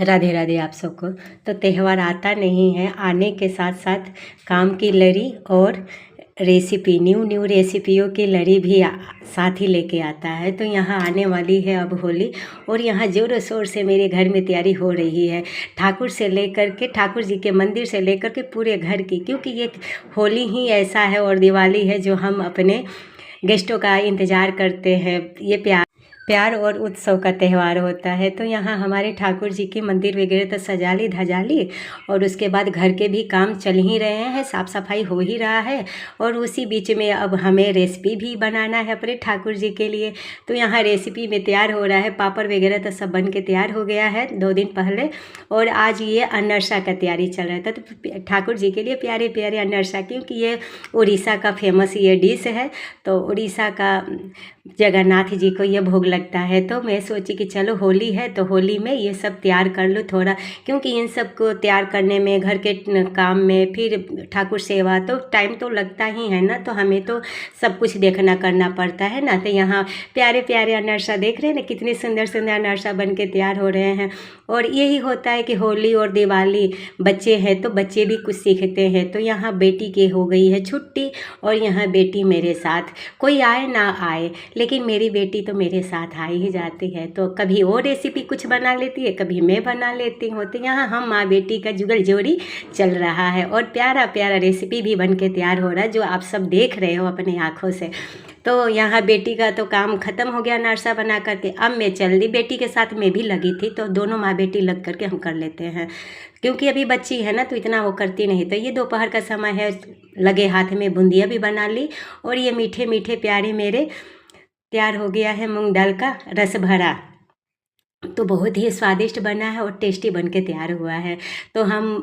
राधे राधे आप सबको। तो त्यौहार आता नहीं है, आने के साथ साथ काम की लड़ी और रेसिपी, न्यू न्यू रेसिपियों की लड़ी भी साथ ही लेके आता है। तो यहाँ आने वाली है अब होली, और यहाँ ज़ोरों शोर से मेरे घर में तैयारी हो रही है, ठाकुर से लेकर के, ठाकुर जी के मंदिर से लेकर के पूरे घर की, क्योंकि ये होली ही ऐसा है और दिवाली है जो हम अपने गेस्टों का इंतज़ार करते हैं। ये प्यार और उत्सव का त्यौहार होता है। तो यहाँ हमारे ठाकुर जी के मंदिर वगैरह तो सजा ली धजा ली, और उसके बाद घर के भी काम चल ही रहे हैं, साफ़ सफाई हो ही रहा है, और उसी बीच में अब हमें रेसिपी भी बनाना है अपने ठाकुर जी के लिए। तो यहाँ रेसिपी में तैयार हो रहा है, पापड़ वगैरह तो सब बन के तैयार हो गया है 2 दिन पहले, और आज ये अनरसा का तैयारी चल रहा था। तो ठाकुर जी के लिए प्यारे प्यारे अनरसा, क्योंकि ये उड़ीसा का फेमस ये डिश है। तो उड़ीसा का जगन्नाथ जी को ये भोग लगता है। तो मैं सोची कि चलो होली है तो होली में ये सब तैयार कर लो थोड़ा, क्योंकि इन सब को तैयार करने में, घर के काम में, फिर ठाकुर सेवा, तो टाइम तो लगता ही है ना। तो हमें तो सब कुछ देखना करना पड़ता है ना। तो यहाँ प्यारे प्यारे अनरसा देख रहे हैं ना, कितने सुंदर सुंदर अनरसा बन के तैयार हो रहे हैं। और यही होता है कि होली और दिवाली, बच्चे हैं तो बच्चे भी कुछ सीखते हैं। तो यहाँ बेटी की हो गई है छुट्टी, और यहाँ बेटी मेरे साथ, कोई आए ना आए, लेकिन मेरी बेटी तो मेरे साथ आ ही जाती है। तो कभी वो रेसिपी कुछ बना लेती है, कभी मैं बना लेती हूँ। तो यहाँ हम माँ बेटी का जुगल जोड़ी चल रहा है, और प्यारा प्यारा रेसिपी भी बन के तैयार हो रहा है, जो आप सब देख रहे हो अपनी आँखों से। तो यहाँ बेटी का तो काम ख़त्म हो गया नाश्ता बना करके, अब मैं चल दी, बेटी के साथ मैं भी लगी थी। तो दोनों माँ बेटी लग करके हम कर लेते हैं, क्योंकि अभी बच्ची है ना तो इतना वो करती नहीं। तो ये दोपहर का समय है, लगे हाथ में बूंदिया भी बना ली, और ये मीठे मीठे प्यारे मेरे तैयार हो गया है मूंग दाल का रस भरा। तो बहुत ही स्वादिष्ट बना है और टेस्टी बन के तैयार हुआ है। तो हम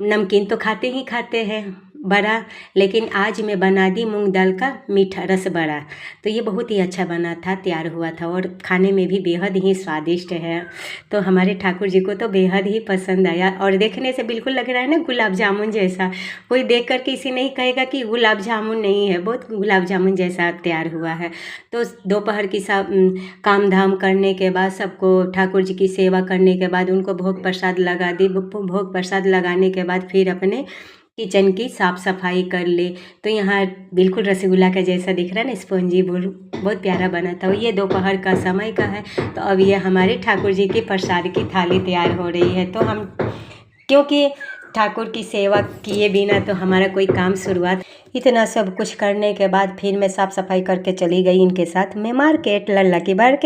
नमकीन तो खाते ही खाते हैं बड़ा, लेकिन आज मैं बना दी मूंग दाल का मीठा रस बड़ा। तो ये बहुत ही अच्छा बना था, तैयार हुआ था, और खाने में भी बेहद ही स्वादिष्ट है। तो हमारे ठाकुर जी को तो बेहद ही पसंद आया, और देखने से बिल्कुल लग रहा है ना गुलाब जामुन जैसा। कोई देख कर किसी नहीं कहेगा कि गुलाब जामुन नहीं है, बहुत गुलाब जामुन जैसा तैयार हुआ है। तो दोपहर की सब काम धाम करने के बाद, सबको ठाकुर जी की सेवा करने के बाद उनको भोग प्रसाद लगा दी। भोग प्रसाद लगाने के बाद फिर अपने किचन की साफ़ सफाई कर ले। तो यहाँ बिल्कुल रसगुल्ला का जैसा दिख रहा है ना, स्पॉन्जी बहुत प्यारा बना था। ये दोपहर का समय का है। तो अब ये हमारे ठाकुर जी की प्रसाद की थाली तैयार हो रही है। तो हम, क्योंकि ठाकुर की सेवा किए बिना तो हमारा कोई काम शुरुआत, इतना सब कुछ करने के बाद फिर मैं साफ़ सफाई करके चली गई इनके साथ मैं मार्केट, लल्ला की बार